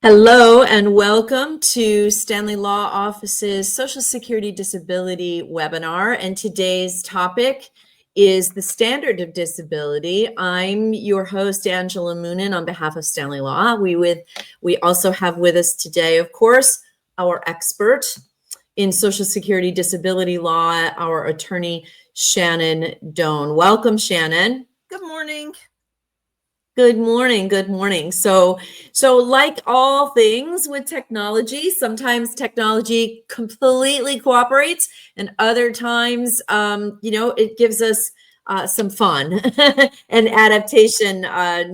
Hello and welcome to Stanley Law Offices Social Security Disability webinar. And today's topic is the standard of disability. I'm your host, Angela Moonen, on behalf of Stanley Law. We also have with us today, of course, our expert in Social Security Disability law, our attorney, Shannon Doan. Welcome, Shannon. Good morning. Good morning. Good morning. So like all things with technology, sometimes technology completely cooperates, and other times, it gives us some fun and adaptation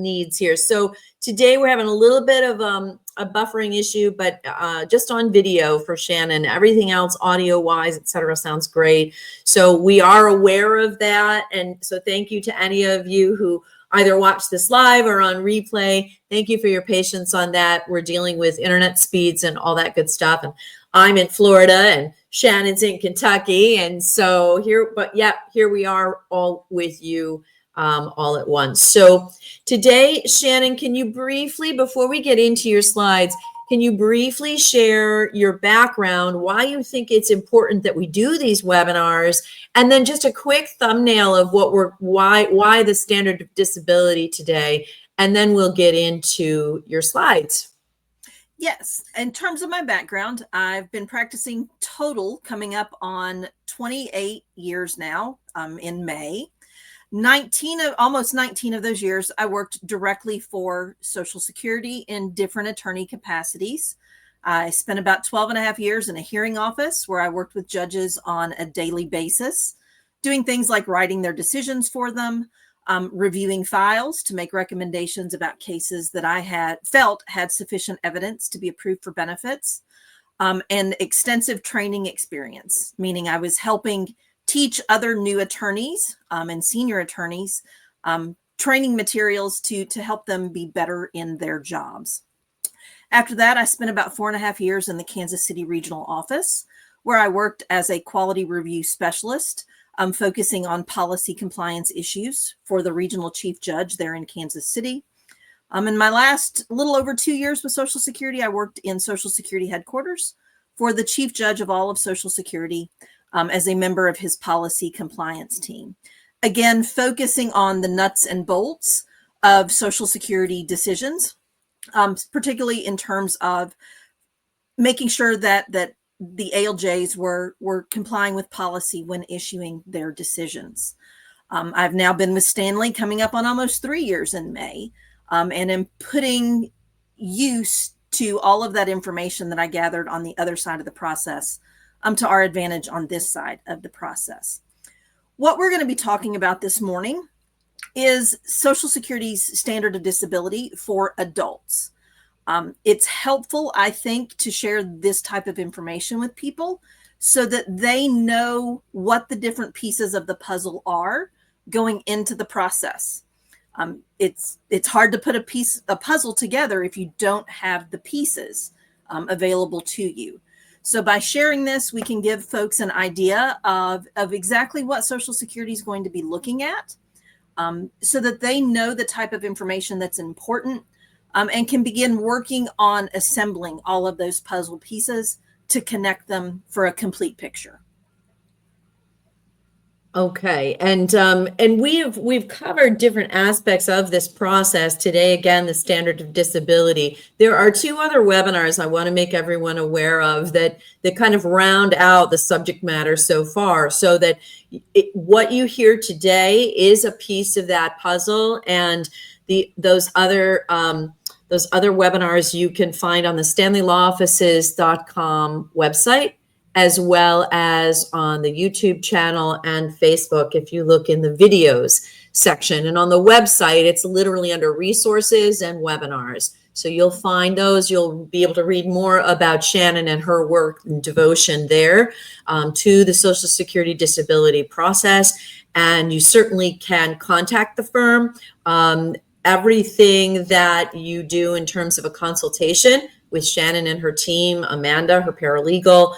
needs here. So today we're having a little bit of a buffering issue, but just on video for Shannon. Everything else, audio-wise, et cetera, sounds great. So we are aware of that, and so thank you to any of you who either watch this live or on replay. Thank you for your patience on that. We're dealing with internet speeds and all that good stuff. And I'm in Florida and Shannon's in Kentucky. And so here we are all with you all at once. So today, Shannon, can you briefly, before we get into your slides, can you briefly share your background, why you think it's important that we do these webinars, and then just a quick thumbnail of why the standard of disability today, and then we'll get into your slides. Yes, in terms of my background, I've been practicing total coming up on 28 years now in May. Almost 19 of those years, I worked directly for Social Security in different attorney capacities. I spent about 12 and a half years in a hearing office where I worked with judges on a daily basis, doing things like writing their decisions for them, reviewing files to make recommendations about cases that I felt had sufficient evidence to be approved for benefits, and extensive training experience, meaning I was helping teach other new attorneys and senior attorneys training materials to help them be better in their jobs. After that, I spent about 4.5 years in the Kansas City regional office, where I worked as a quality review specialist, focusing on policy compliance issues for the regional chief judge there in Kansas City. In my last little over 2 years with Social Security, I worked in Social Security headquarters for the chief judge of all of Social Security, as a member of his policy compliance team. Again, focusing on the nuts and bolts of Social Security decisions, particularly in terms of making sure that the ALJs were complying with policy when issuing their decisions. I've now been with Stanley coming up on almost 3 years in May, and am putting use to all of that information that I gathered on the other side of the process to our advantage on this side of the process. What we're going to be talking about this morning is Social Security's standard of disability for adults. It's helpful, I think, to share this type of information with people so that they know what the different pieces of the puzzle are going into the process. It's hard to put a puzzle together if you don't have the pieces available to you. So by sharing this, we can give folks an idea of exactly what Social Security is going to be looking at, so that they know the type of information that's important, and can begin working on assembling all of those puzzle pieces to connect them for a complete picture. Okay, and we've covered different aspects of this process today. Again, the standard of disability. There are 2 other webinars I want to make everyone aware of that kind of round out the subject matter so far, so that what you hear today is a piece of that puzzle, and those other webinars you can find on the StanleyLawOffices.com website, as well as on the YouTube channel and Facebook if you look in the videos section. And on the website, it's literally under resources and webinars. So you'll find those. You'll be able to read more about Shannon and her work and devotion there to the Social Security disability process. And you certainly can contact the firm. Everything that you do in terms of a consultation with Shannon and her team, Amanda, her paralegal,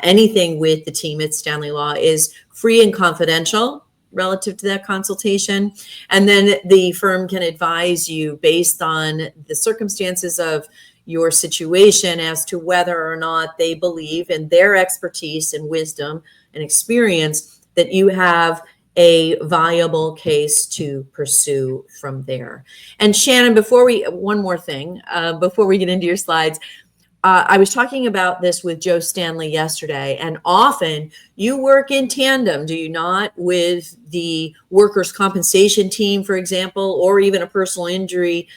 anything with the team at Stanley Law is free and confidential relative to that consultation. And then the firm can advise you based on the circumstances of your situation as to whether or not they believe in their expertise and wisdom and experience that you have a viable case to pursue from there. And Shannon, one more thing, before we get into your slides, I was talking about this with Joe Stanley yesterday, and often you work in tandem, do you not, with the workers' compensation team, for example, or even a personal injury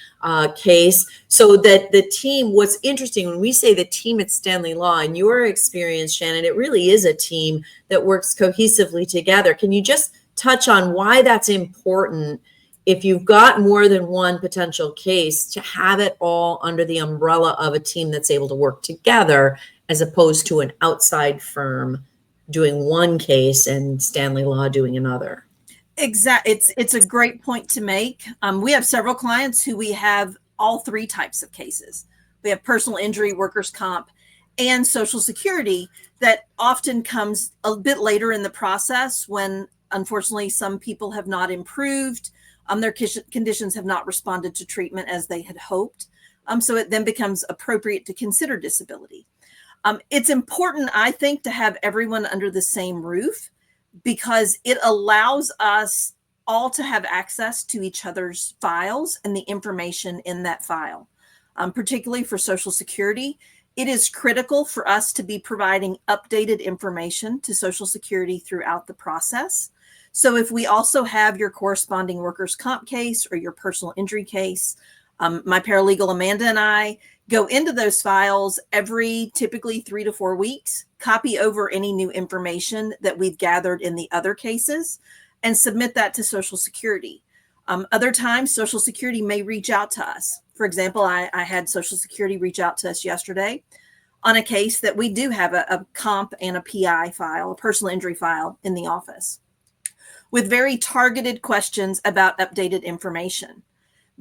case, so that the team, what's interesting, when we say the team at Stanley Law, in your experience, Shannon, it really is a team that works cohesively together. Can you just touch on why that's important if you've got more than one potential case, to have it all under the umbrella of a team that's able to work together, as opposed to an outside firm doing one case and Stanley Law doing another? Exactly. It's a great point to make. We have several clients who we have all three types of cases. We have personal injury, workers' comp, and Social Security that often comes a bit later in the process when, unfortunately, some people have not improved. Their conditions have not responded to treatment as they had hoped. So it then becomes appropriate to consider disability. It's important, I think, to have everyone under the same roof, because it allows us all to have access to each other's files and the information in that file. Particularly for Social Security, it is critical for us to be providing updated information to Social Security throughout the process. So if we also have your corresponding workers' comp case or your personal injury case, my paralegal Amanda and I go into those files every typically 3 to 4 weeks, copy over any new information that we've gathered in the other cases, and submit that to Social Security. Other times, Social Security may reach out to us. For example, I had Social Security reach out to us yesterday on a case that we do have a comp and a PI file, a personal injury file in the office, with very targeted questions about updated information.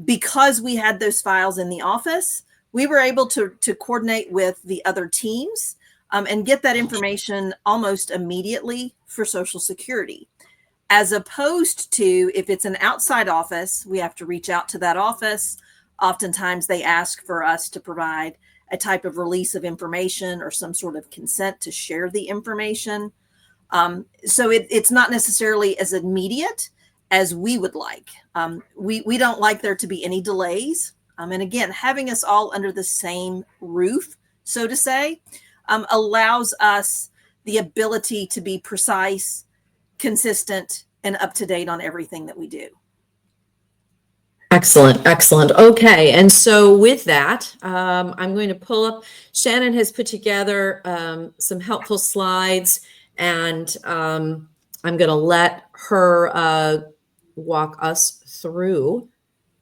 Because we had those files in the office, we were able to coordinate with the other teams and get that information almost immediately for Social Security. As opposed to if it's an outside office, we have to reach out to that office. Oftentimes they ask for us to provide a type of release of information or some sort of consent to share the information. So it's not necessarily as immediate as we would like. We don't like there to be any delays. And again, having us all under the same roof, so to say, allows us the ability to be precise, consistent, and up to date on everything that we do. Excellent, excellent. Okay, and so with that, I'm going to pull up, Shannon has put together some helpful slides, and I'm going to let her walk us through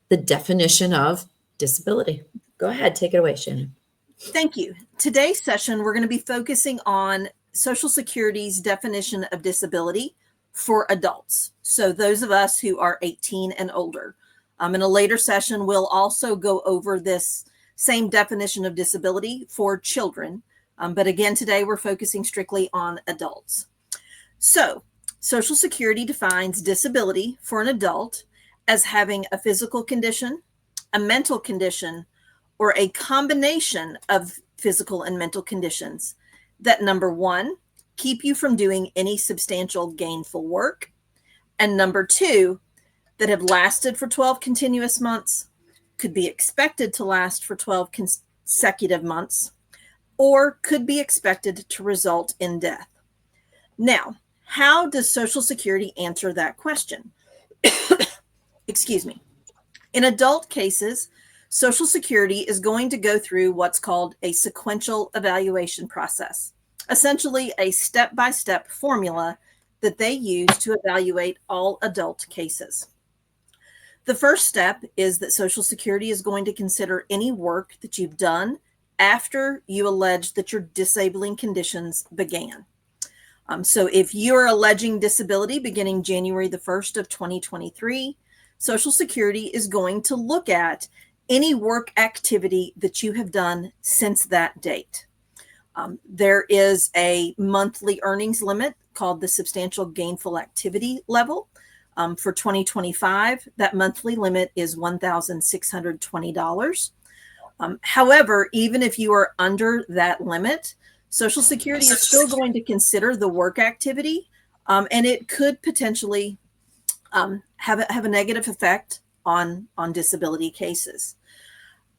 the definition of disability. Go ahead, take it away, Shannon. Thank you. Today's session, we're going to be focusing on Social Security's definition of disability for adults. So those of us who are 18 and older. In a later session, we'll also go over this same definition of disability for children. But again, today we're focusing strictly on adults. So Social Security defines disability for an adult as having a physical condition, a mental condition, or a combination of physical and mental conditions that, number one, keep you from doing any substantial gainful work, and number two, that have lasted for 12 continuous months, could be expected to last for 12 consecutive months, or could be expected to result in death. Now, how does Social Security answer that question? Excuse me. In adult cases, Social Security is going to go through what's called a sequential evaluation process, essentially a step-by-step formula that they use to evaluate all adult cases. The first step is that Social Security is going to consider any work that you've done after you allege that your disabling conditions began. So if you're alleging disability beginning January the 1st of 2023, Social Security is going to look at any work activity that you have done since that date. There is a monthly earnings limit called the substantial gainful activity level. For 2025, that monthly limit is $1,620. However, even if you are under that limit, Social Security is still going to consider the work activity, and it could potentially have a negative effect on disability cases.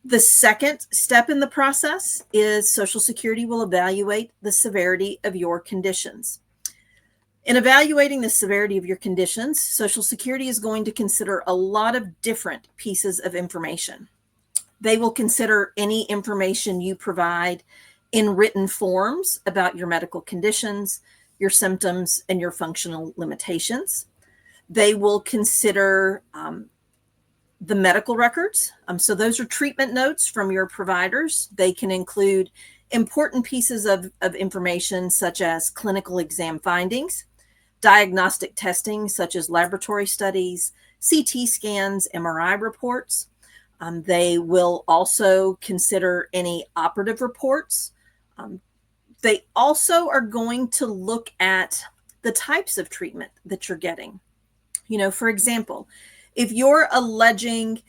The second step in the process is Social Security will evaluate the severity of your conditions. In evaluating the severity of your conditions, Social Security is going to consider a lot of different pieces of information. They will consider any information you provide in written forms about your medical conditions, your symptoms, and your functional limitations. They will consider the medical records. So those are treatment notes from your providers. They can include important pieces of information such as clinical exam findings, diagnostic testing such as laboratory studies, CT scans, MRI reports. They will also consider any operative reports. They also are going to look at the types of treatment that you're getting. For example, if you're alleging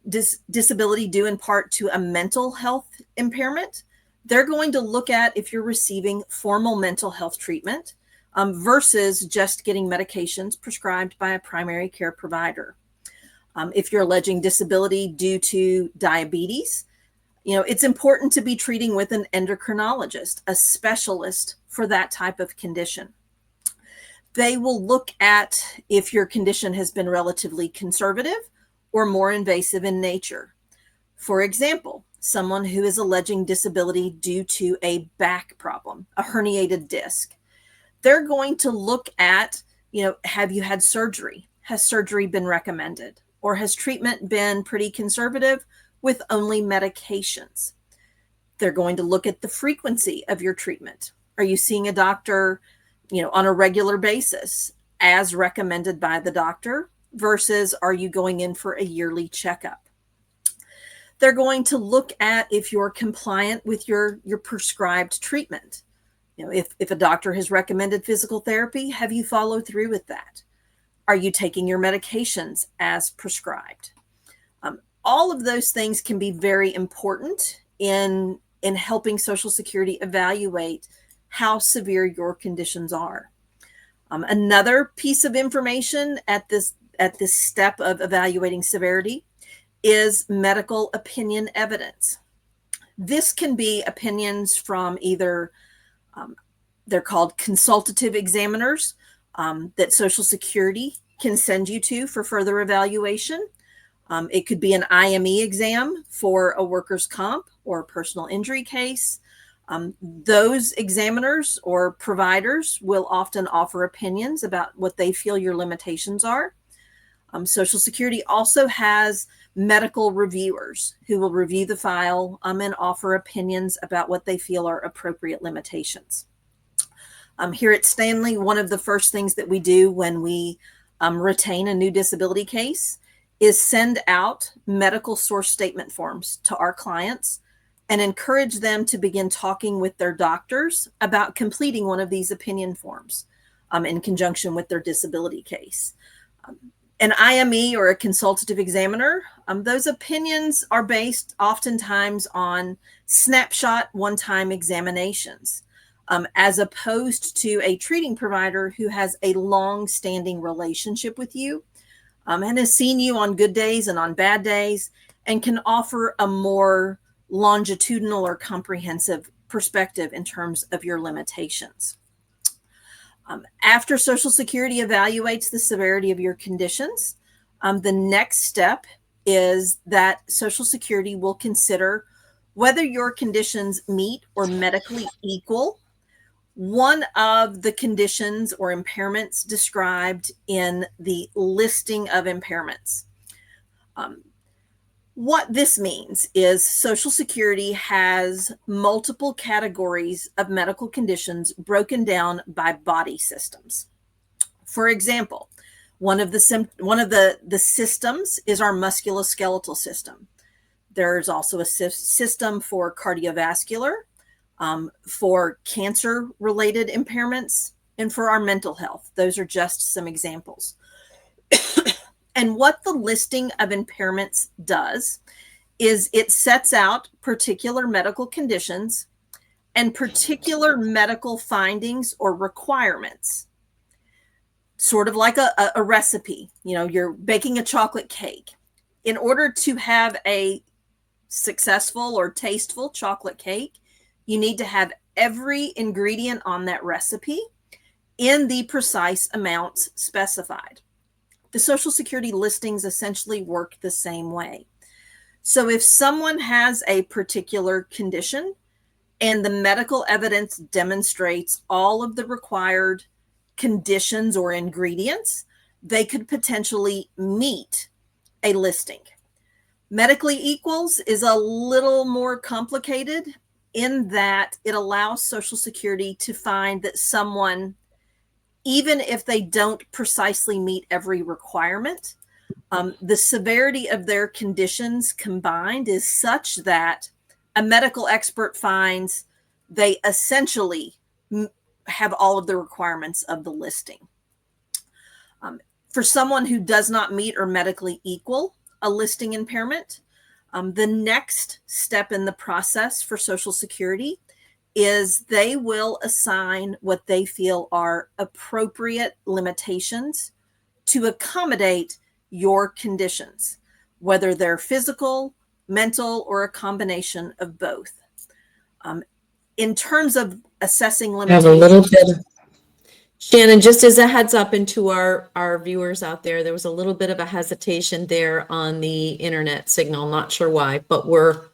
disability due in part to a mental health impairment, they're going to look at if you're receiving formal mental health treatment versus just getting medications prescribed by a primary care provider. If you're alleging disability due to diabetes, it's important to be treating with an endocrinologist, a specialist for that type of condition. They will look at if your condition has been relatively conservative or more invasive in nature. For example, someone who is alleging disability due to a back problem, a herniated disc, they're going to look at, have you had surgery? Has surgery been recommended? Or has treatment been pretty conservative with only medications? They're going to look at the frequency of your treatment. Are you seeing a doctor, on a regular basis as recommended by the doctor versus are you going in for a yearly checkup? They're going to look at if you're compliant with your prescribed treatment. If a doctor has recommended physical therapy, have you followed through with that? Are you taking your medications as prescribed? All of those things can be very important in helping Social Security evaluate how severe your conditions are. Another piece of information at this step of evaluating severity is medical opinion evidence. This can be opinions from either, they're called consultative examiners that Social Security can send you to for further evaluation. It could be an IME exam for a workers' comp or a personal injury case. Those examiners or providers will often offer opinions about what they feel your limitations are. Social Security also has medical reviewers who will review the file and offer opinions about what they feel are appropriate limitations. Here at Stanley, one of the first things that we do when we retain a new disability case is send out medical source statement forms to our clients and encourage them to begin talking with their doctors about completing one of these opinion forms in conjunction with their disability case. An IME or a consultative examiner, those opinions are based oftentimes on snapshot one-time examinations, as opposed to a treating provider who has a long-standing relationship with you and has seen you on good days and on bad days and can offer a more longitudinal or comprehensive perspective in terms of your limitations. After Social Security evaluates the severity of your conditions, the next step is that Social Security will consider whether your conditions meet or medically equal one of the conditions or impairments described in the listing of impairments. What this means is Social Security has multiple categories of medical conditions broken down by body systems. For example, one of the systems is our musculoskeletal system. There's also a system for cardiovascular, for cancer-related impairments, and for our mental health. Those are just some examples. And what the listing of impairments does is it sets out particular medical conditions and particular medical findings or requirements, sort of like a recipe. You know, you're baking a chocolate cake. In order to have a successful or tasteful chocolate cake, you need to have every ingredient on that recipe in the precise amounts specified. The Social Security listings essentially work the same way. So if someone has a particular condition and the medical evidence demonstrates all of the required conditions or ingredients, they could potentially meet a listing. Medically equals is a little more complicated in that it allows Social Security to find that someone, even if they don't precisely meet every requirement, the severity of their conditions combined is such that a medical expert finds they essentially have all of the requirements of the listing. For someone who does not meet or medically equal a listing impairment, the next step in the process for Social Security is they will assign what they feel are appropriate limitations to accommodate your conditions, whether they're physical, mental, or a combination of both. In terms of assessing limitations, have a little bit of, Shannon, just as a heads up into our viewers out there, there was a little bit of a hesitation there on the internet signal. Not sure why, but we're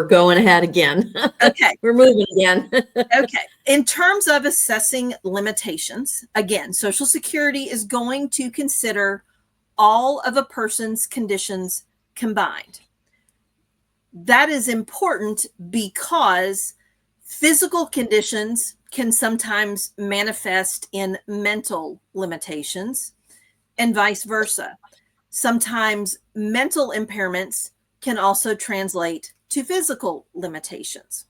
going ahead again. Okay. We're moving again. Okay. In terms of assessing limitations, again, Social Security is going to consider all of a person's conditions combined. That is important because physical conditions can sometimes manifest in mental limitations and vice versa. Sometimes mental impairments can also translate to physical limitations.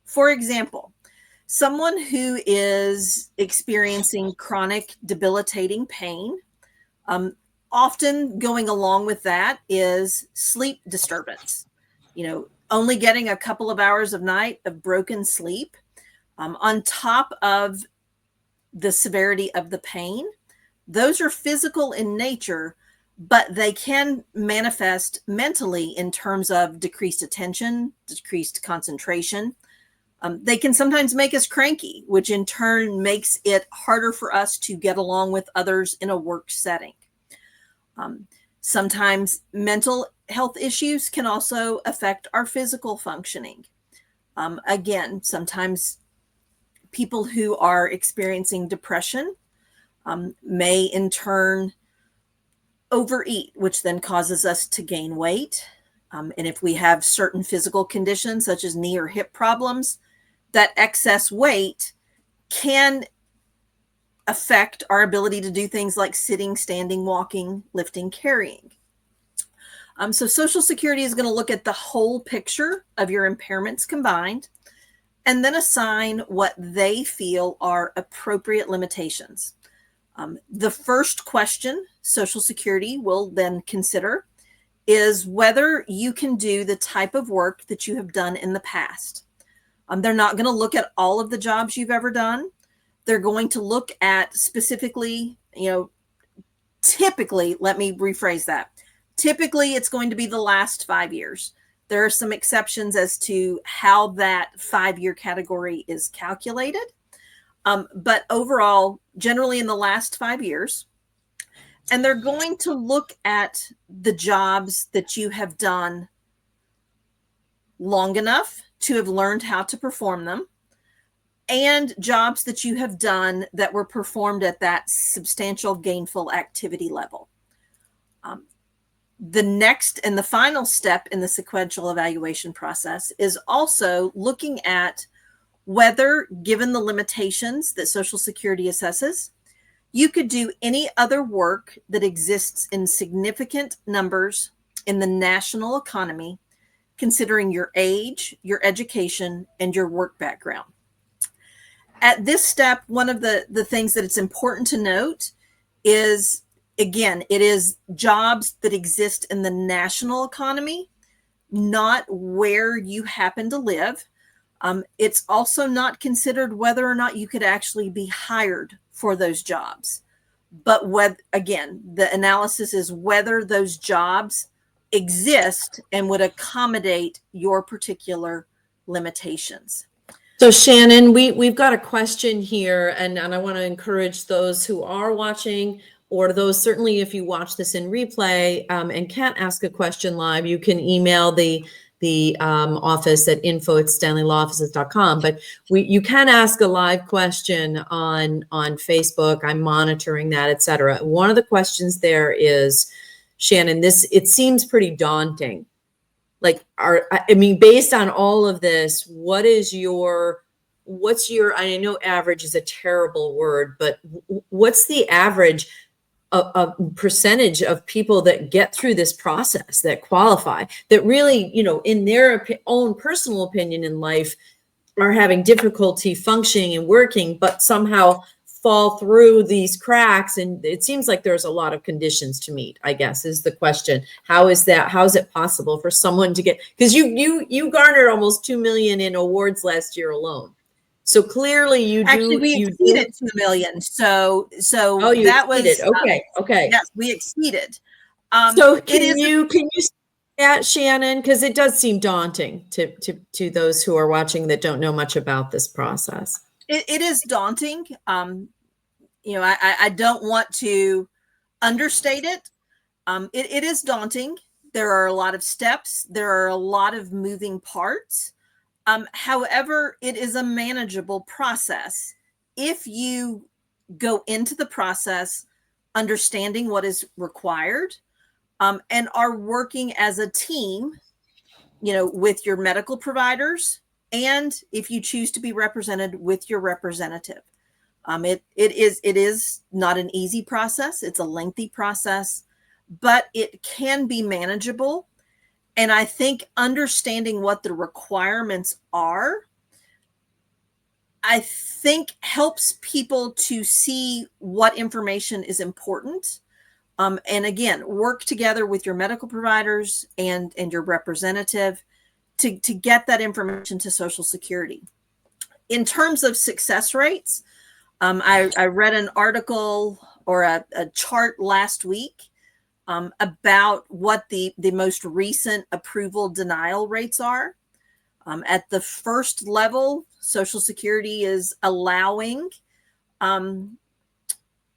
For example, someone who is experiencing chronic debilitating pain, often going along with that is sleep disturbance. You know, only getting a couple of hours of night of broken sleep, on top of the severity of the pain. Those are physical in nature, but they can manifest mentally in terms of decreased attention, decreased concentration. They can sometimes make us cranky, which in turn makes it harder for us to get along with others in a work setting. Sometimes mental health issues can also affect our physical functioning. Again, sometimes people who are experiencing depression may in turn overeat, which then causes us to gain weight. And if we have certain physical conditions such as knee or hip problems, that excess weight can affect our ability to do things like sitting, standing, walking, lifting, carrying. So Social Security is going to look at the whole picture of your impairments combined and then assign what they feel are appropriate limitations. The first question Social Security will then consider is whether you can do the type of work that you have done in the past. They're not going to look at all of the jobs you've ever done. They're going to look at specifically, typically, let me rephrase that. Typically, it's going to be the last 5 years. There are some exceptions as to how that 5-year category is calculated. But overall, generally in the last 5 years, and they're going to look at the jobs that you have done long enough to have learned how to perform them, and jobs that you have done that were performed at that substantial gainful activity level. The next and the final step in the sequential evaluation process is also looking at whether, given the limitations that Social Security assesses, you could do any other work that exists in significant numbers in the national economy, considering your age, your education, and your work background. At this step, one of the things that it's important to note is, again, it is jobs that exist in the national economy, not where you happen to live. It's also not considered whether or not you could actually be hired for those jobs. But again, the analysis is whether those jobs exist and would accommodate your particular limitations. So Shannon, we've got a question here, and I want to encourage those who are watching, or those certainly if you watch this in replay and can't ask a question live, you can email the office at info@stanleylawoffices.com. But you can ask a live question on Facebook. I'm monitoring that, etc. One of the questions there is, Shannon, it seems pretty daunting. Like, I mean, based on all of this, what's your, I know average is a terrible word, but what's the average a percentage of people that get through this process, that qualify, that really, in their own personal opinion in life, are having difficulty functioning and working, but somehow fall through these cracks? And it seems like there's a lot of conditions to meet, I guess, is the question. How is it possible for someone to get, because you garnered almost 2 million in awards last year alone. So clearly we exceeded 2 million. So you that exceeded. was okay. Yes, we exceeded. So can you say that, Shannon? Because it does seem daunting to those who are watching that don't know much about this process. It is daunting. I don't want to understate it. It is daunting. There are a lot of steps. There are a lot of moving parts. However, it is a manageable process if you go into the process understanding what is required, and are working as a team, with your medical providers, and if you choose to be represented, with your representative. It is not an easy process. It's a lengthy process, but it can be manageable. And I think understanding what the requirements are, I think helps people to see what information is important. And again, work together with your medical providers and your representative to get that information to Social Security. In terms of success rates, I read an article or a chart last week about what the most recent approval denial rates are. At the first level, Social Security is allowing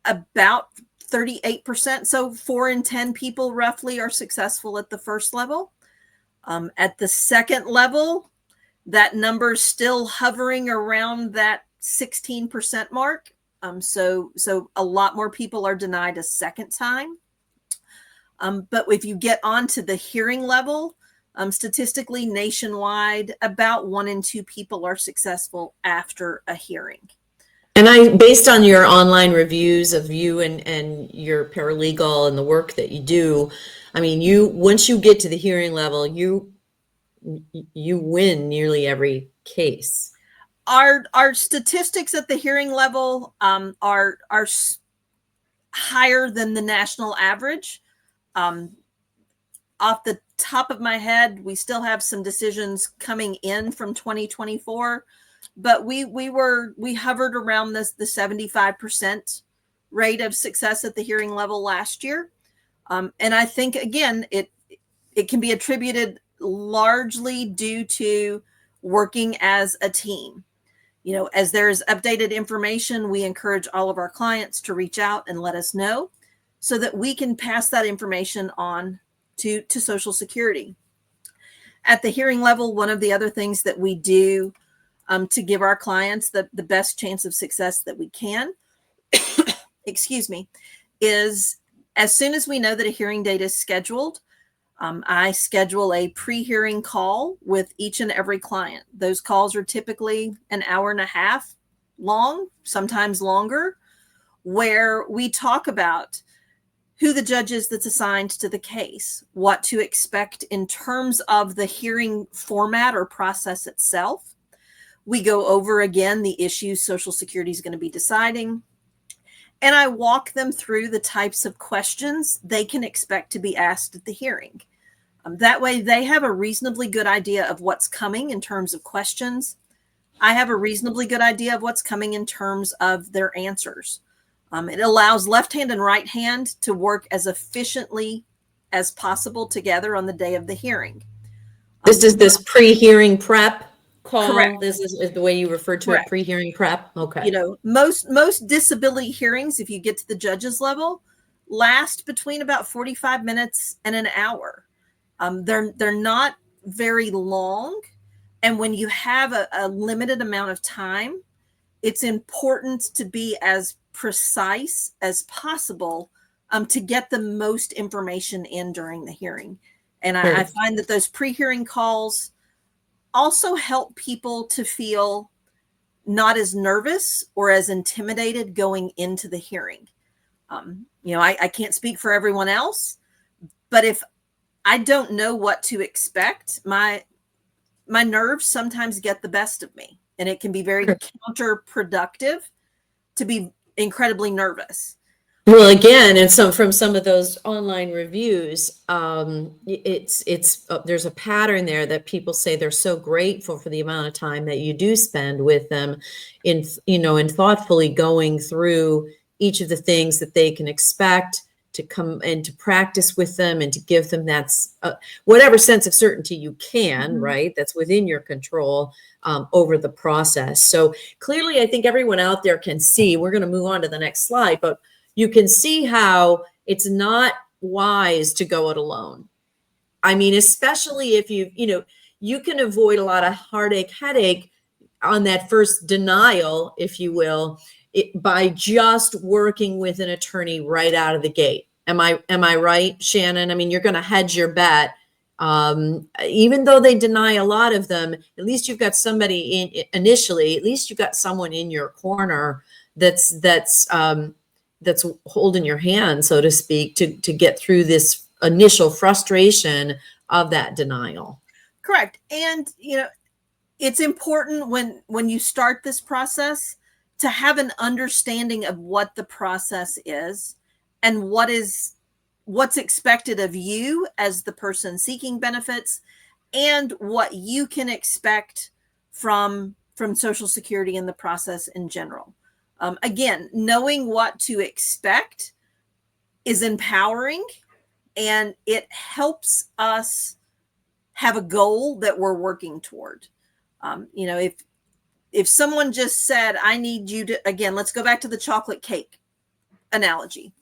about 38%. So 4 in 10 people roughly are successful at the first level. At the second level, that number is still hovering around that 16% mark. So a lot more people are denied a second time. But if you get onto the hearing level, statistically nationwide, about 1 in 2 people are successful after a hearing. And based on your online reviews of you and your paralegal and the work that you do, I mean, once you get to the hearing level, you win nearly every case. Our statistics at the hearing level are higher than the national average. Off the top of my head, we still have some decisions coming in from 2024, but we hovered around the 75% rate of success at the hearing level last year. And I think, again, it can be attributed largely due to working as a team. As there's updated information, we encourage all of our clients to reach out and let us know so that we can pass that information on to Social Security. At the hearing level, one of the other things that we do to give our clients the best chance of success that we can, excuse me, is as soon as we know that a hearing date is scheduled, I schedule a pre-hearing call with each and every client. Those calls are typically an hour and a half long, sometimes longer, where we talk about who the judge is that's assigned to the case, what to expect in terms of the hearing format or process itself. We go over again the issues Social Security is going to be deciding, and I walk them through the types of questions they can expect to be asked at the hearing. That way they have a reasonably good idea of what's coming in terms of questions. I have a reasonably good idea of what's coming in terms of their answers. It allows left hand and right hand to work as efficiently as possible together on the day of the hearing. This is this pre-hearing prep call. Correct. This is the way you refer to Correct. it, pre-hearing prep. Okay. You know, most disability hearings, if you get to the judge's level, last between about 45 minutes and an hour. They're not very long. And when you have a limited amount of time, it's important to be as precise as possible to get the most information in during the hearing. And I find that those pre-hearing calls also help people to feel not as nervous or as intimidated going into the hearing. You know, I can't speak for everyone else, but if I don't know what to expect, my nerves sometimes get the best of me, and it can be very counterproductive to be incredibly nervous. Well, again, and from some of those online reviews, it's there's a pattern there that people say they're so grateful for the amount of time that you do spend with them in, in thoughtfully going through each of the things that they can expect, to come and to practice with them and to give them that whatever sense of certainty you can, right? That's within your control over the process. So clearly, I think everyone out there can see, we're going to move on to the next slide, but you can see how it's not wise to go it alone. I mean, especially if you can avoid a lot of headache on that first denial, if you will, by just working with an attorney right out of the gate. Am I right, Shannon? I mean, you're going to hedge your bet. Even though they deny a lot of them, at least you've got somebody initially, at least you've got someone in your corner that's holding your hand, so to speak, to get through this initial frustration of that denial. Correct. And, it's important when you start this process to have an understanding of what the process is and what's expected of you as the person seeking benefits, and what you can expect from Social Security and the process in general. Again, knowing what to expect is empowering, and it helps us have a goal that we're working toward. If someone just said, I need you to, again, let's go back to the chocolate cake analogy.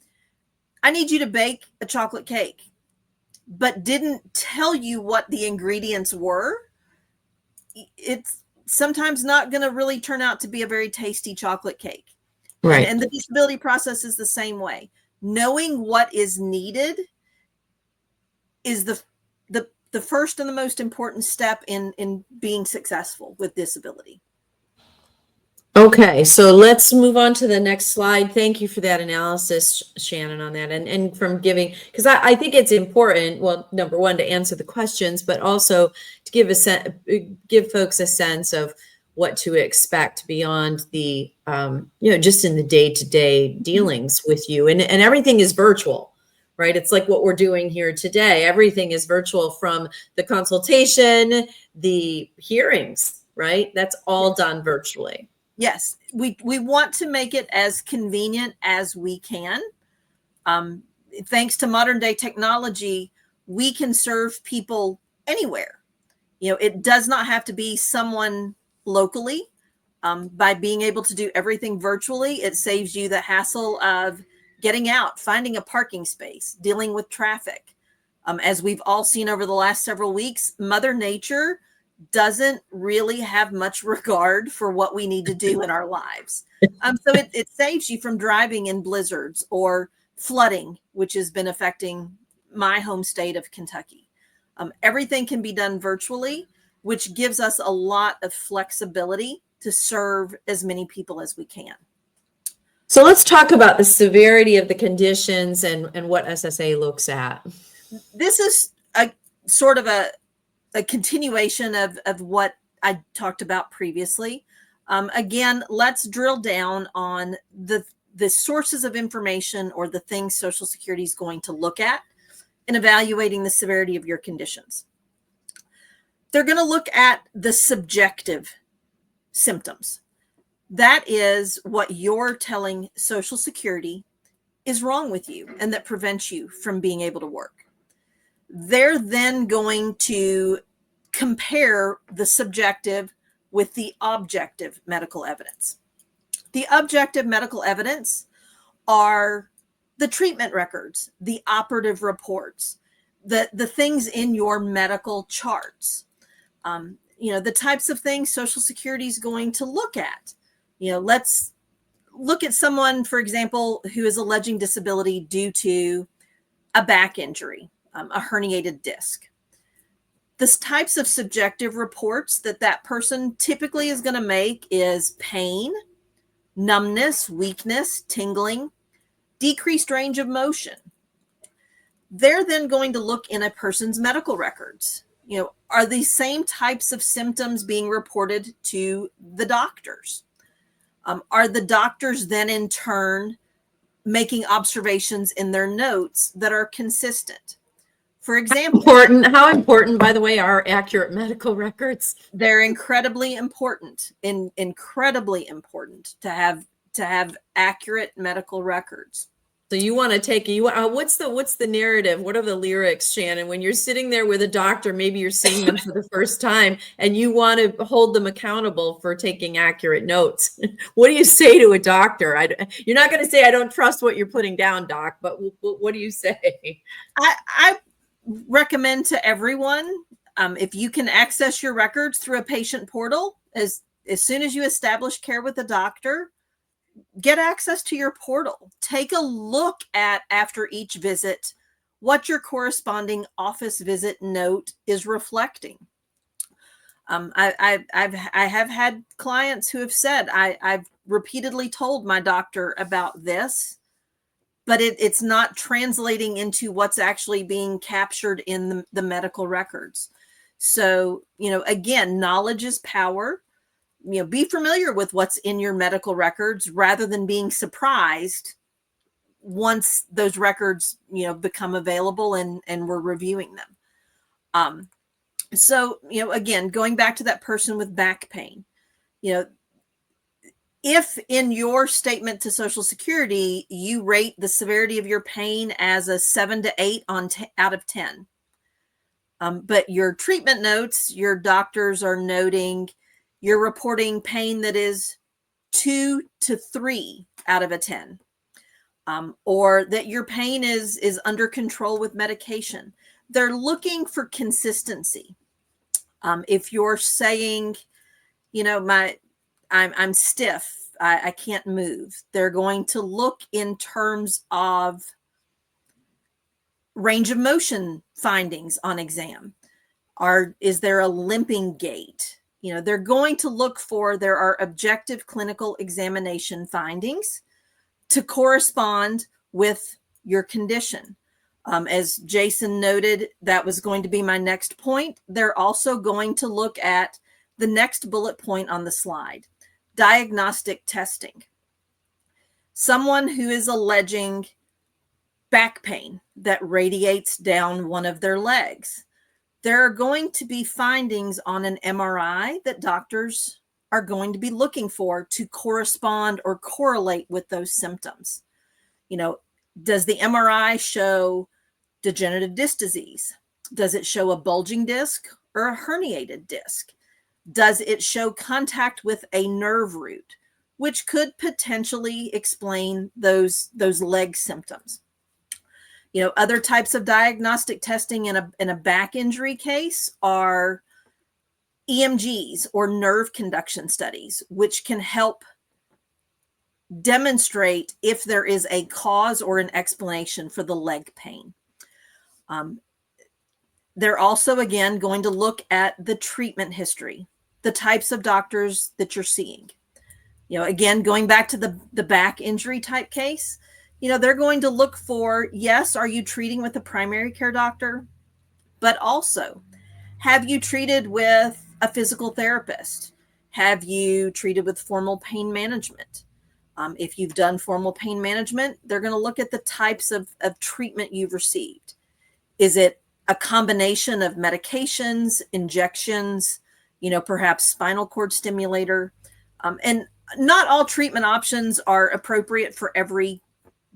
I need you to bake a chocolate cake, but didn't tell you what the ingredients were, it's sometimes not going to really turn out to be a very tasty chocolate cake. Right. And the disability process is the same way. Knowing what is needed is the first and the most important step in being successful with disability. Okay, so let's move on to the next slide. Thank you for that analysis, Shannon, on that, and from giving, because I think it's important, well, number one, to answer the questions, but also to give folks a sense of what to expect beyond the, just in the day-to-day dealings with you. And everything is virtual, right? It's like what we're doing here today. Everything is virtual, from the consultation, the hearings, right? That's all done virtually. Yes, we want to make it as convenient as we can. Thanks to modern day technology, we can serve people anywhere. It does not have to be someone locally. By being able to do everything virtually, it saves you the hassle of getting out, finding a parking space, dealing with traffic. As we've all seen over the last several weeks, Mother Nature doesn't really have much regard for what we need to do in our lives. So it saves you from driving in blizzards or flooding, which has been affecting my home state of Kentucky. Everything can be done virtually, which gives us a lot of flexibility to serve as many people as we can. So let's talk about the severity of the conditions and what SSA looks at. This is a sort of a continuation of what I talked about previously. Again, let's drill down on the sources of information or the things Social Security is going to look at. in evaluating the severity of your conditions. They're going to look at the subjective symptoms. That is what you're telling Social Security is wrong with you and that prevents you from being able to work. They're then going to compare the subjective with the objective medical evidence. The objective medical evidence are the treatment records, the operative reports, the things in your medical charts. The types of things Social Security is going to look at. Let's look at someone, for example, who is alleging disability due to a back injury, a herniated disc. The types of subjective reports that person typically is going to make is pain, numbness, weakness, tingling, decreased range of motion. They're then going to look in a person's medical records. Are these same types of symptoms being reported to the doctors? Are the doctors then in turn making observations in their notes that are consistent? For example, how important, by the way, are accurate medical records? They're incredibly important to have accurate medical records. So you want to take what's the narrative? What are the lyrics, Shannon? When you're sitting there with a doctor, maybe you're seeing them for the first time and you want to hold them accountable for taking accurate notes. What do you say to a doctor? You're not going to say, I don't trust what you're putting down, doc, but what do you say? I recommend to everyone, if you can access your records through a patient portal, as soon as you establish care with a doctor, get access to your portal. Take a look at, after each visit, what your corresponding office visit note is reflecting. I have had clients who have said, I've repeatedly told my doctor about this, but it's not translating into what's actually being captured in the medical records. So, again, knowledge is power. Be familiar with what's in your medical records rather than being surprised once those records, become available and we're reviewing them. So, again, going back to that person with back pain, if in your statement to Social Security, you rate the severity of your pain as a 7 to 8 out of 10, but your treatment notes, your doctors are noting you're reporting pain that is 2 to 3 out of a 10, or that your pain is under control with medication. They're looking for consistency. If you're saying, I'm stiff, I can't move, they're going to look in terms of range of motion findings on exam. Is there a limping gait? They're going to look for, there are objective clinical examination findings to correspond with your condition. As Jason noted, that was going to be my next point. They're also going to look at the next bullet point on the slide, diagnostic testing. Someone who is alleging back pain that radiates down one of their legs, there are going to be findings on an MRI that doctors are going to be looking for to correspond or correlate with those symptoms. Does the MRI show degenerative disc disease? Does it show a bulging disc or a herniated disc? Does it show contact with a nerve root, which could potentially explain those leg symptoms? Other types of diagnostic testing in a back injury case are EMGs or nerve conduction studies, which can help demonstrate if there is a cause or an explanation for the leg pain. They're also, again, going to look at the treatment history, the types of doctors that you're seeing. Again, going back to the back injury type case, they're going to look for, yes, are you treating with a primary care doctor? But also, have you treated with a physical therapist? Have you treated with formal pain management? If you've done formal pain management, they're going to look at the types of treatment you've received. Is it a combination of medications, injections, perhaps spinal cord stimulator? And not all treatment options are appropriate for every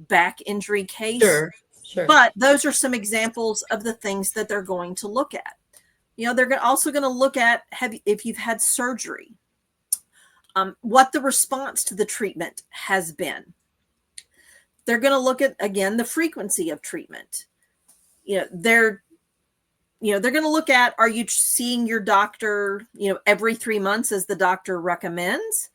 back injury case. Sure. But those are some examples of the things that they're going to look at. They're also going to look at if you've had surgery, what the response to the treatment has been. They're going to look at, again, the frequency of treatment. They're going to look at, are you seeing your doctor, every 3 months as the doctor recommends?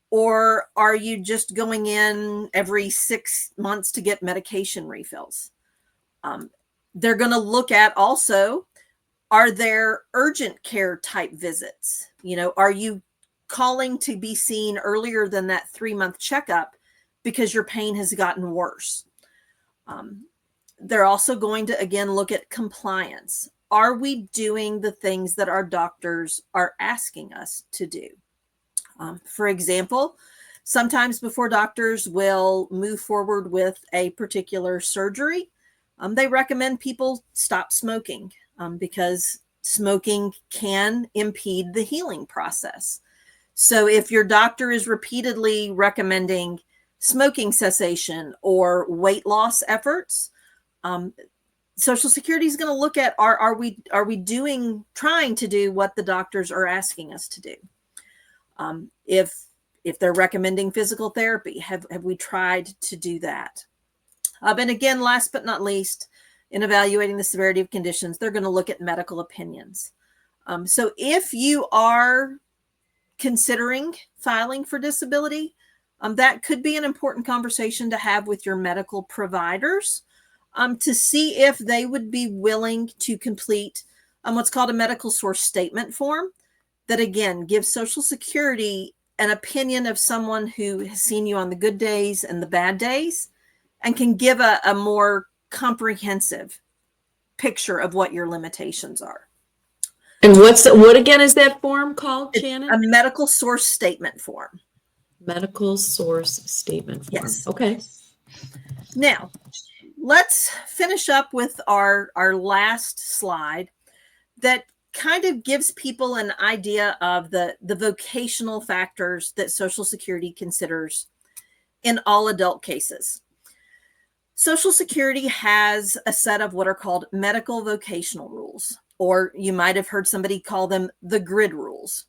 Or are you just going in every 6 months to get medication refills? They're going to look at also, are there urgent care type visits? Are you calling to be seen earlier than that 3-month checkup because your pain has gotten worse? They're also going to, again, look at compliance. Are we doing the things that our doctors are asking us to do? For example, sometimes before doctors will move forward with a particular surgery, they recommend people stop smoking because smoking can impede the healing process. So if your doctor is repeatedly recommending smoking cessation or weight loss efforts, Social Security is going to look at, are we trying to do what the doctors are asking us to do? If they're recommending physical therapy, have we tried to do that? And again, last but not least, in evaluating the severity of conditions, they're going to look at medical opinions. So if you are considering filing for disability, that could be an important conversation to have with your medical providers to see if they would be willing to complete what's called a medical source statement form that, again, gives Social Security an opinion of someone who has seen you on the good days and the bad days and can give a more comprehensive picture of what your limitations are. And what again is that form called, Shannon? A medical source statement form. Medical source statement form. Yes. Okay. Now, let's finish up with our last slide that kind of gives people an idea of the vocational factors that Social Security considers in all adult cases. Social Security has a set of what are called medical vocational rules, or you might have heard somebody call them the grid rules,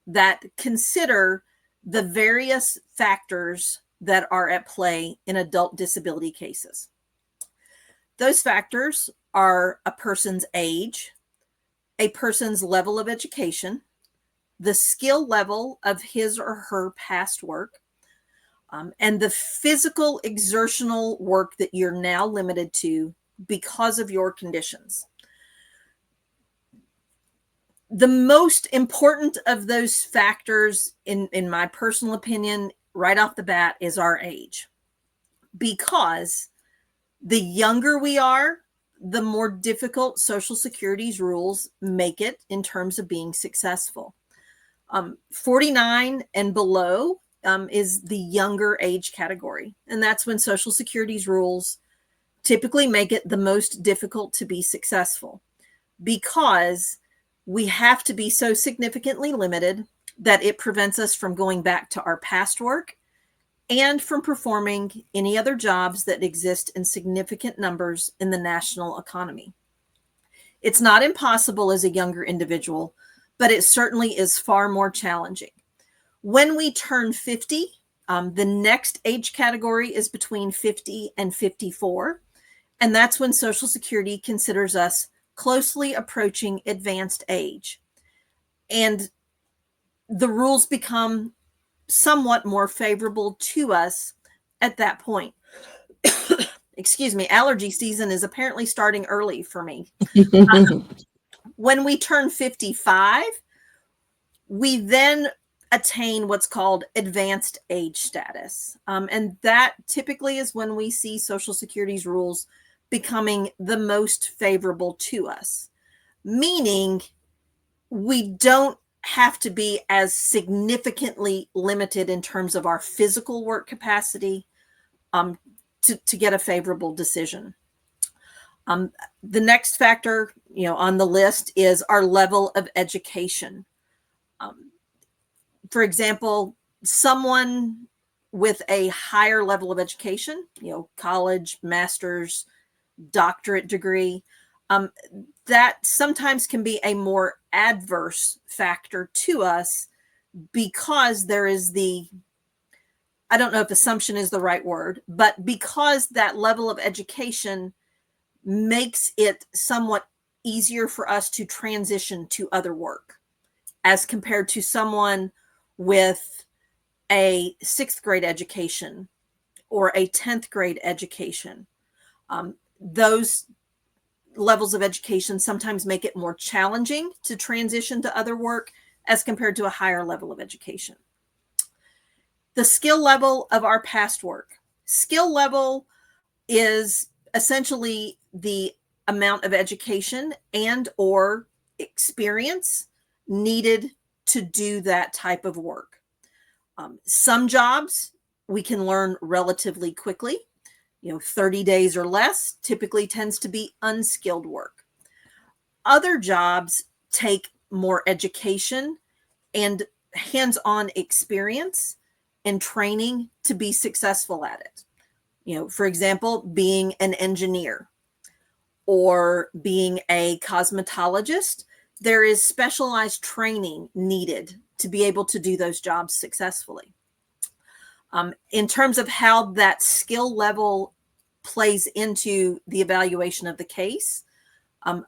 that consider the various factors that are at play in adult disability cases. Those factors are a person's age, a person's level of education, the skill level of his or her past work, and the physical exertional work that you're now limited to because of your conditions. The most important of those factors, in my personal opinion, right off the bat, is our age. Because the younger we are, the more difficult Social Security's rules make it in terms of being successful. 49 and below is the younger age category. And that's when Social Security's rules typically make it the most difficult to be successful, because we have to be so significantly limited that it prevents us from going back to our past work and from performing any other jobs that exist in significant numbers in the national economy. It's not impossible as a younger individual, but it certainly is far more challenging. When we turn 50, the next age category is between 50 and 54, and that's when Social Security considers us closely approaching advanced age. And the rules become somewhat more favorable to us at that point. Excuse me, allergy season is apparently starting early for me. When we turn 55, we then attain what's called advanced age status. And that typically is when we see Social Security's rules becoming the most favorable to us, meaning we don't have to be as significantly limited in terms of our physical work capacity to get a favorable decision. The next factor, on the list is our level of education. For example, someone with a higher level of education, college, master's, doctorate degree, that sometimes can be a more adverse factor to us because there is I don't know if assumption is the right word, but because that level of education makes it somewhat easier for us to transition to other work as compared to someone with a 6th grade education or a 10th grade education. Those levels of education sometimes make it more challenging to transition to other work as compared to a higher level of education. The skill level of our past work. Skill level is essentially the amount of education and or experience needed to do that type of work. Some jobs we can learn relatively quickly. 30 days or less typically tends to be unskilled work. Other jobs take more education and hands-on experience and training to be successful at it. For example, being an engineer or being a cosmetologist, there is specialized training needed to be able to do those jobs successfully. In terms of how that skill level plays into the evaluation of the case,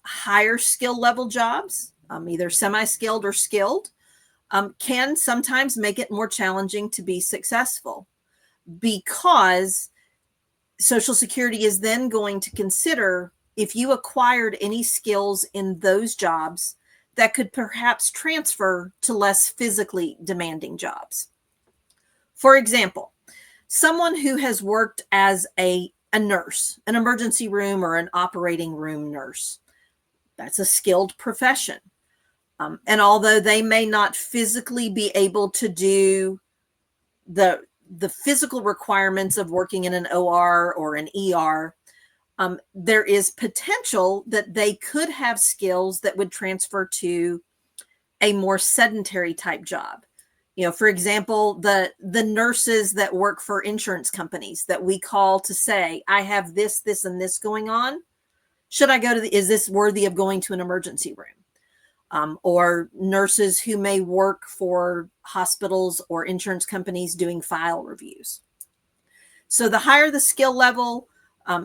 higher skill level jobs, either semi-skilled or skilled, can sometimes make it more challenging to be successful because Social Security is then going to consider if you acquired any skills in those jobs that could perhaps transfer to less physically demanding jobs. For example, someone who has worked as a nurse, an emergency room or an operating room nurse, that's a skilled profession. And although they may not physically be able to do the physical requirements of working in an OR or an ER, there is potential that they could have skills that would transfer to a more sedentary type job. For example, the nurses that work for insurance companies that we call to say, I have this, and this going on. Should I go is this worthy of going to an emergency room? Or nurses who may work for hospitals or insurance companies doing file reviews. So the higher the skill level,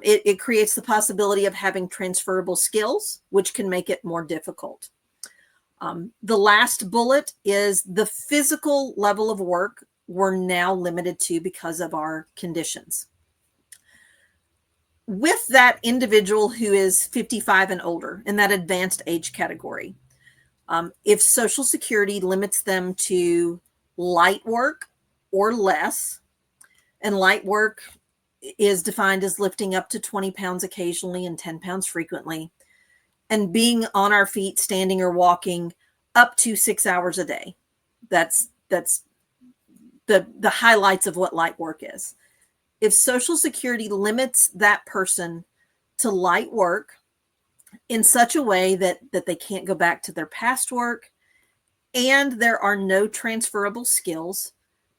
it creates the possibility of having transferable skills, which can make it more difficult. The last bullet is the physical level of work we're now limited to because of our conditions. With that individual who is 55 and older in that advanced age category, if Social Security limits them to light work or less, and light work is defined as lifting up to 20 pounds occasionally and 10 pounds frequently, and being on our feet, standing or walking up to 6 hours a day. That's the highlights of what light work is. If Social Security limits that person to light work in such a way that they can't go back to their past work and there are no transferable skills,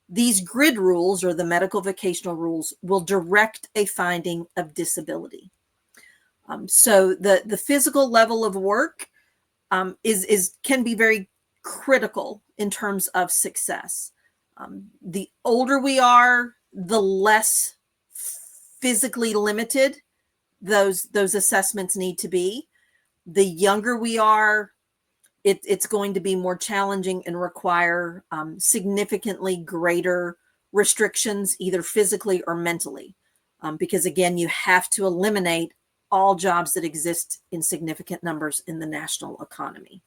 these grid rules or the medical vocational rules will direct a finding of disability. So the physical level of work can be very critical in terms of success. The older we are, the less physically limited those assessments need to be. The younger we are, it's going to be more challenging and require significantly greater restrictions, either physically or mentally, because again, you have to eliminate all jobs that exist in significant numbers in the national economy.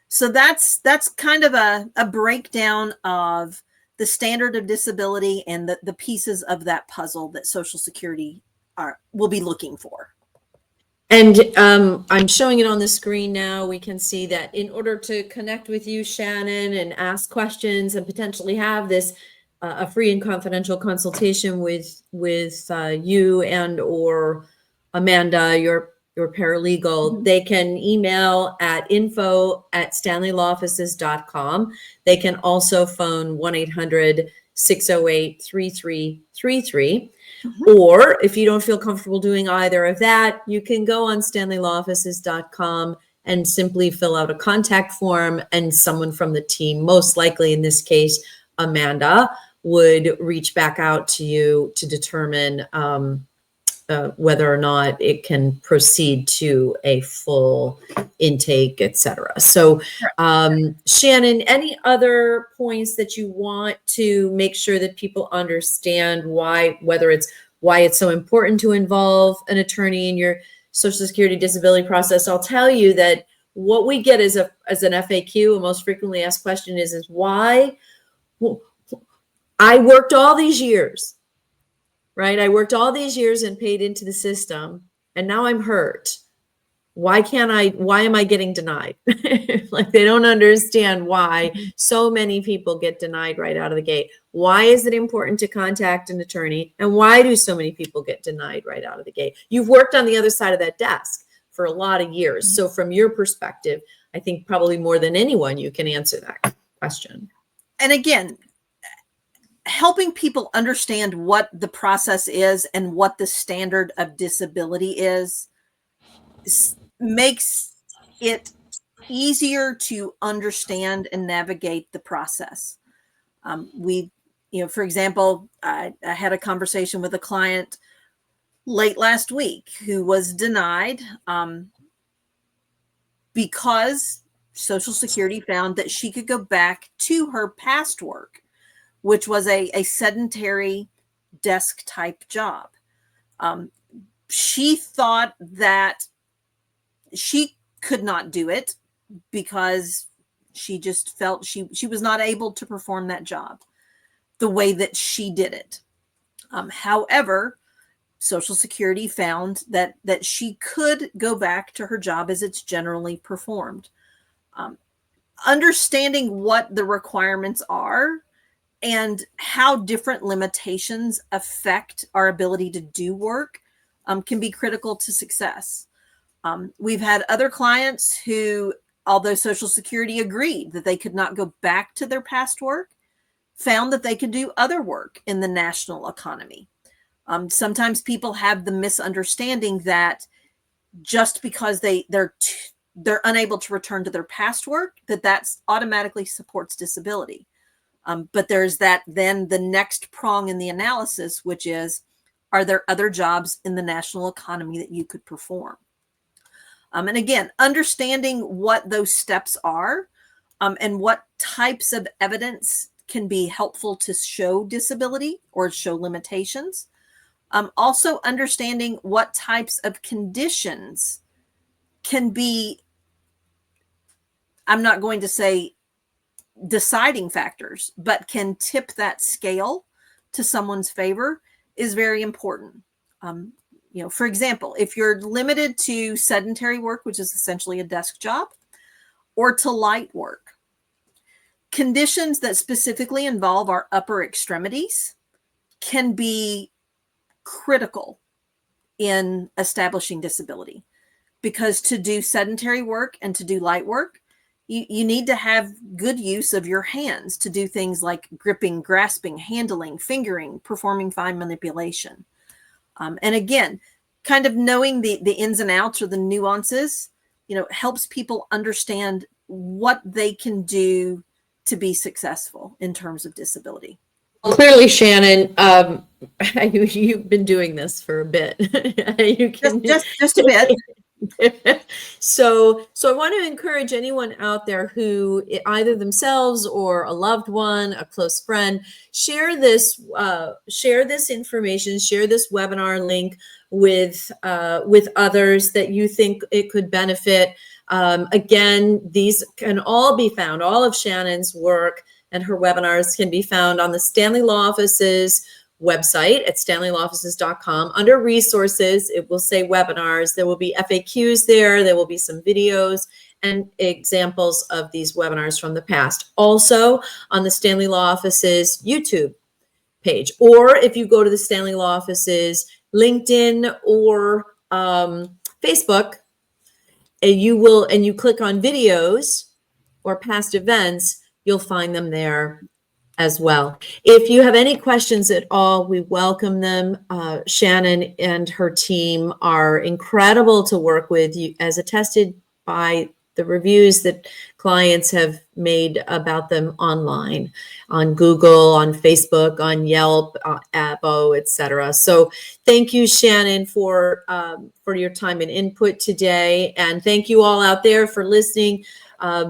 So that's kind of a breakdown of the standard of disability and the pieces of that puzzle that Social Security will be looking for. And I'm showing it on the screen now. We can see that in order to connect with you, Shannon, and ask questions and potentially have this a free and confidential consultation with you and or Amanda, your paralegal, they can email at info@stanleylawoffices.com. They can also phone 1-800-608-3333. Or if you don't feel comfortable doing either of that, you can go on stanleylawoffices.com and simply fill out a contact form, and someone from the team, most likely in this case, Amanda, would reach back out to you to determine whether or not it can proceed to a full intake, etc. So, Shannon, any other points that you want to make sure that people understand why it's so important to involve an attorney in your Social Security disability process? I'll tell you that what we get as an FAQ, a most frequently asked question, is why I worked all these years. Right? I worked all these years and paid into the system, and now I'm hurt. Why am I getting denied? Like, they don't understand why so many people get denied right out of the gate. Why is it important to contact an attorney? And why do so many people get denied right out of the gate? You've worked on the other side of that desk for a lot of years. So from your perspective, I think probably more than anyone, you can answer that question. And again, helping people understand what the process is and what the standard of disability is makes it easier to understand and navigate the process. For example, I had a conversation with a client late last week who was denied because Social Security found that she could go back to her past work, which was a sedentary desk type job. She thought that she could not do it because she just felt she was not able to perform that job the way that she did it. However, Social Security found that she could go back to her job as it's generally performed. Understanding what the requirements are and how different limitations affect our ability to do work can be critical to success. We've had other clients who, although Social Security agreed that they could not go back to their past work, found that they could do other work in the national economy. Sometimes people have the misunderstanding that just because they're unable to return to their past work, that's automatically supports disability. But there's then the next prong in the analysis, which is, are there other jobs in the national economy that you could perform? And again, understanding what those steps are and what types of evidence can be helpful to show disability or show limitations. Also understanding what types of conditions can be, I'm not going to say deciding factors, but can tip that scale to someone's favor is very important. For example, if you're limited to sedentary work, which is essentially a desk job, or to light work, conditions that specifically involve our upper extremities can be critical in establishing disability, because to do sedentary work and to do light work, you need to have good use of your hands to do things like gripping, grasping, handling, fingering, performing fine manipulation. And again, kind of knowing the ins and outs or the nuances, helps people understand what they can do to be successful in terms of disability. Well, clearly, Shannon, you've been doing this for a bit. You can just a bit. So I want to encourage anyone out there who either themselves or a loved one, a close friend, share this information, share this webinar link with others that you think it could benefit. Again, these can all be found. All of Shannon's work and her webinars can be found on the Stanley Law Offices website at stanleylawoffices.com. Under resources, it will say webinars. There will be FAQs there. There will be some videos and examples of these webinars from the past. Also on the Stanley Law Offices YouTube page, or if you go to the Stanley Law Offices LinkedIn or Facebook, and you click on videos or past events, you'll find them there as well. If you have any questions at all, we welcome them. Shannon and her team are incredible to work with, as attested by the reviews that clients have made about them online, on Google, on Facebook, on Yelp, Abo, etc. So thank you, Shannon, for your time and input today. And thank you all out there for listening.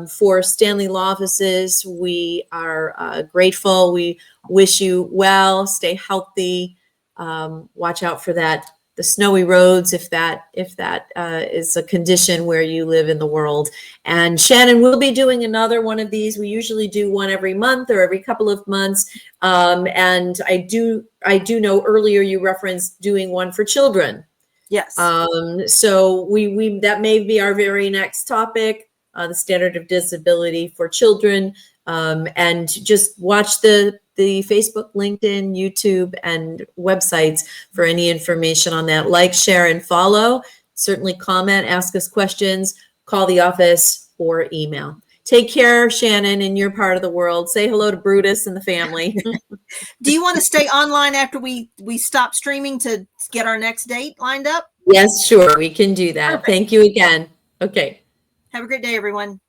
For Stanley Law Offices, we are grateful. We wish you well. Stay healthy. Watch out for the snowy roads, if that is a condition where you live in the world. And Shannon will be doing another one of these. We usually do one every month or every couple of months. And I do know earlier you referenced doing one for children. Yes. So we that may be our very next topic. The standard of disability for children, and just watch the Facebook, LinkedIn, YouTube, and websites for any information on that. Like, share, and follow. Certainly comment, ask us questions, call the office, or email. Take care, Shannon, in your part of the world. Say hello to Brutus and the family. Do you want to stay online after we stop streaming to get our next date lined up? Yes, sure. We can do that. Perfect. Thank you again. Okay. Have a great day, everyone.